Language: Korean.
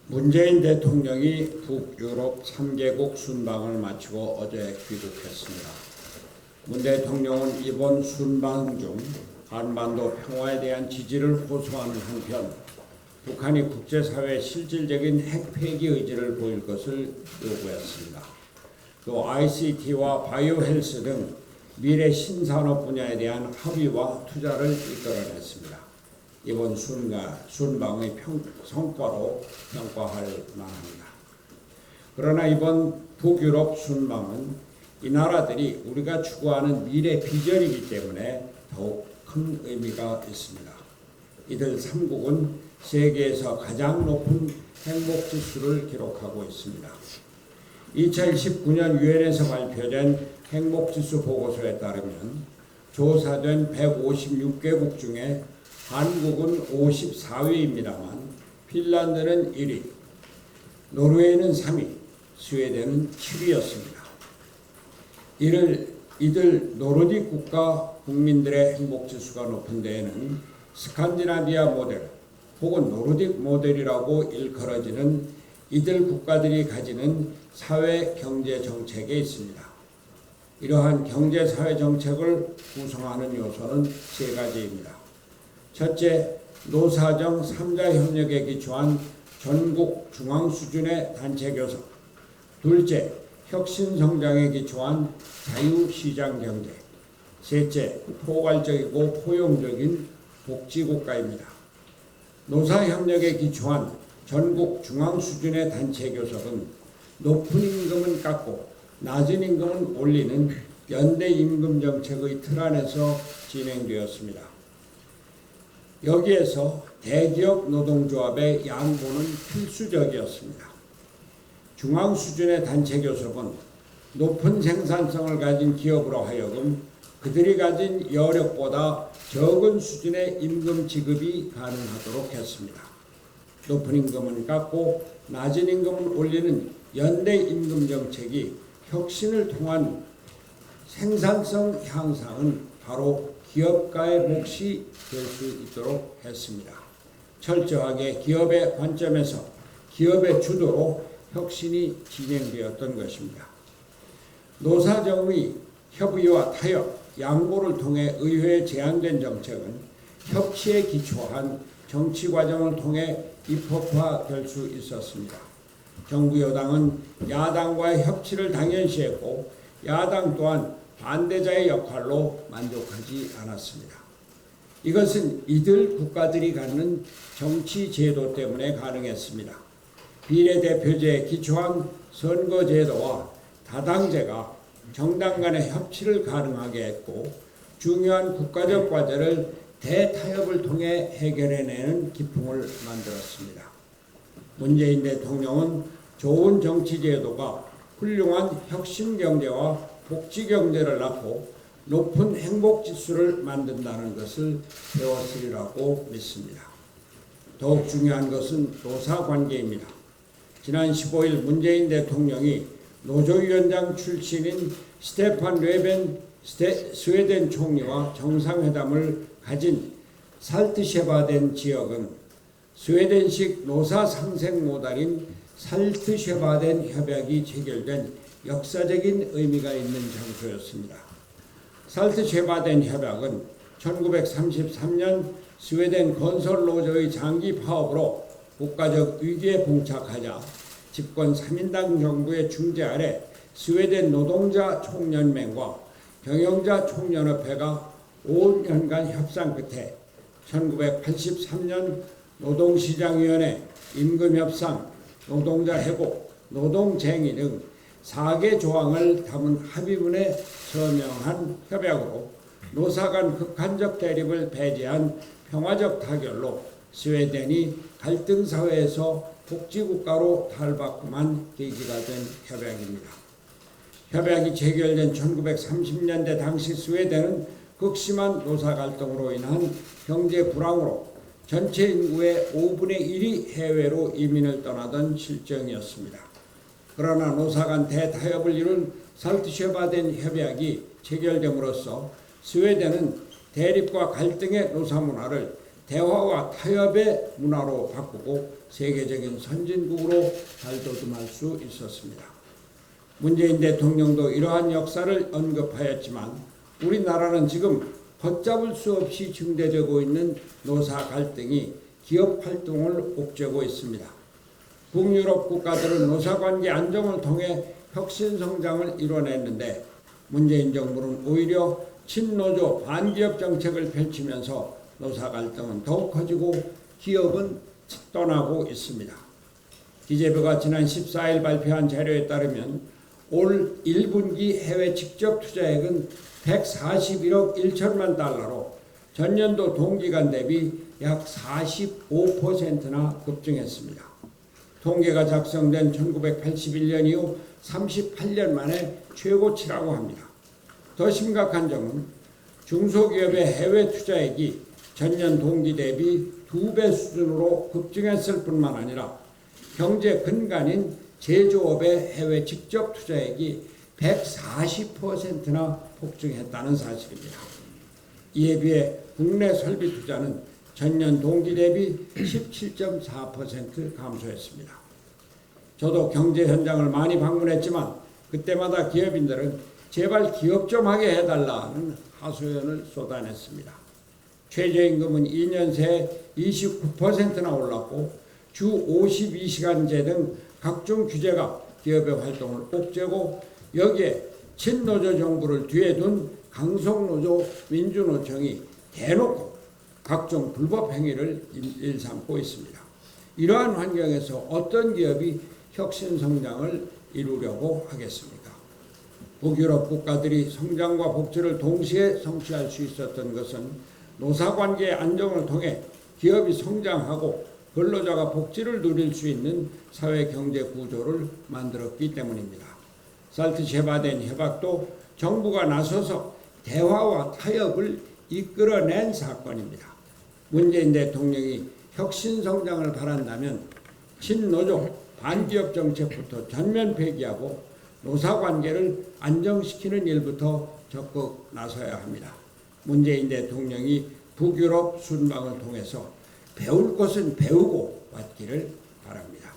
문재인 대통령이 북유럽 3개국 순방을 마치고 어제 귀국했습니다. 문 대통령은 이번 순방 중 한반도 평화에 대한 지지를 호소하는 한편 북한이 국제사회에 실질적인 핵 폐기 의지를 보일 것을 요구했습니다. 또 ICT와 바이오헬스 등 미래 신산업 분야에 대한 합의와 투자를 이끌어냈습니다. 이번 순방의 성과로 평가할 만합니다. 그러나 이번 북유럽 순방은 이 나라들이 우리가 추구하는 미래 비전이기 때문에 더욱 큰 의미가 있습니다. 이들 3국은 세계에서 가장 높은 행복지수를 기록하고 있습니다. 2019년 유엔에서 발표된 행복지수 보고서에 따르면 조사된 156개국 중에 한국은 54위입니다만 핀란드는 1위, 노르웨이는 3위, 스웨덴은 7위였습니다. 이들 노르딕 국가 국민들의 행복지수가 높은 데에는 스칸디나비아 모델 혹은 노르딕 모델이라고 일컬어지는 이들 국가들이 가지는 사회 경제 정책에 있습니다. 이러한 경제 사회 정책을 구성하는 요소는 3가지입니다. 첫째, 노사정 3자 협력에 기초한 전국 중앙 수준의 단체 교섭. 둘째, 혁신 성장에 기초한 자유시장 경제. 셋째, 포괄적이고 포용적인 복지국가입니다. 노사협력에 기초한 전국 중앙 수준의 단체 교섭은 높은 임금은 깎고 낮은 임금은 올리는 연대 임금 정책의 틀 안에서 진행되었습니다. 여기에서 대기업 노동조합의 양보는 필수적이었습니다. 중앙 수준의 단체 교섭은 높은 생산성을 가진 기업으로 하여금 그들이 가진 여력보다 적은 수준의 임금 지급이 가능하도록 했습니다. 높은 임금은 깎고 낮은 임금은 올리는 연대 임금 정책이 혁신을 통한 생산성 향상은 바로 기업가의 몫이 될 수 있도록 했습니다. 철저하게 기업의 관점에서 기업의 주도로 혁신이 진행되었던 것입니다. 노사정의 협의와 타협, 양보를 통해 의회에 제안된 정책은 협치에 기초한 정치 과정을 통해 입법화될 수 있었습니다. 정부 여당은 야당과의 협치를 당연시했고 야당 또한 반대자의 역할로 만족하지 않았습니다. 이것은 이들 국가들이 갖는 정치 제도 때문에 가능했습니다. 비례대표제에 기초한 선거제도와 다당제가 정당 간의 협치를 가능하게 했고 중요한 국가적 과제를 대타협을 통해 해결해내는 기풍을 만들었습니다. 문재인 대통령은 좋은 정치제도가 훌륭한 혁신경제와 복지경제를 낳고 높은 행복지수를 만든다는 것을 배웠으리라고 믿습니다. 더욱 중요한 것은 노사관계입니다. 지난 15일 문재인 대통령이 노조위원장 출신인 스테판 뢰벤 스웨덴 총리와 정상회담을 가진 살트쉐바덴 지역은 스웨덴식 노사 상생 모달인 살트쉐바덴 협약이 체결된 역사적인 의미가 있는 장소였습니다. 살트쉐바덴 협약은 1933년 스웨덴 건설 노조의 장기 파업으로 국가적 위기에 봉착하자 집권 3인당 정부의 중재 아래 스웨덴 노동자 총연맹과 경영자 총연합회가 5년간 협상 끝에 1983년 노동시장위원회, 임금협상, 노동자 회복, 노동쟁의 등 4개 조항을 담은 합의문에 서명한 협약으로 노사 간 극한적 대립을 배제한 평화적 타결로 스웨덴이 갈등 사회에서 복지국가로 탈바꿈한 계기가 된 협약입니다. 협약이 체결된 1930년대 당시 스웨덴은 극심한 노사 갈등으로 인한 경제 불황으로 전체 인구의 5분의 1이 해외로 이민을 떠나던 실정이었습니다. 그러나 노사 간 대타협을 이룬 살트쉐바덴 협약이 체결됨으로써 스웨덴은 대립과 갈등의 노사 문화를 대화와 타협의 문화로 바꾸고 세계적인 선진국으로 발돋움할 수 있었습니다. 문재인 대통령도 이러한 역사를 언급하였지만 우리나라는 지금 걷잡을 수 없이 증대되고 있는 노사 갈등이 기업 활동을 옥죄고 있습니다. 북유럽 국가들은 노사관계 안정을 통해 혁신 성장을 이뤄냈는데 문재인 정부는 오히려 친노조 반기업 정책을 펼치면서 노사 갈등은 더욱 커지고 기업은 떠나고 있습니다. 기재부가 지난 14일 발표한 자료에 따르면 올 1분기 해외 직접 투자액은 141억 1천만 달러로 전년도 동기간 대비 약 45%나 급증했습니다. 통계가 작성된 1981년 이후 38년 만에 최고치라고 합니다. 더 심각한 점은 중소기업의 해외 투자액이 전년 동기 대비 2배 수준으로 급증했을 뿐만 아니라 경제 근간인 제조업의 해외 직접 투자액이 140%나 폭증했다는 사실입니다. 이에 비해 국내 설비 투자는 전년 동기 대비 17.4% 감소했습니다. 저도 경제 현장을 많이 방문했지만 그때마다 기업인들은 제발 기업 좀 하게 해달라는 하소연을 쏟아냈습니다. 최저임금은 2년 새에 29%나 올랐고 주 52시간제 등 각종 규제가 기업의 활동을 옥죄고 여기에 친노조 정부를 뒤에 둔 강성노조 민주노총이 대놓고 각종 불법 행위를 일삼고 있습니다. 이러한 환경에서 어떤 기업이 혁신 성장을 이루려고 하겠습니까? 북유럽 국가들이 성장과 복지를 동시에 성취할 수 있었던 것은 노사관계의 안정을 통해 기업이 성장하고 근로자가 복지를 누릴 수 있는 사회경제 구조를 만들었기 때문입니다. 살트쉐바덴 협약도 정부가 나서서 대화와 타협을 이끌어낸 사건입니다. 문재인 대통령이 혁신 성장을 바란다면 친노조 반기업 정책부터 전면 폐기하고 노사관계를 안정시키는 일부터 적극 나서야 합니다. 문재인 대통령이 북유럽 순방을 통해서 배울 것은 배우고 왔기를 바랍니다.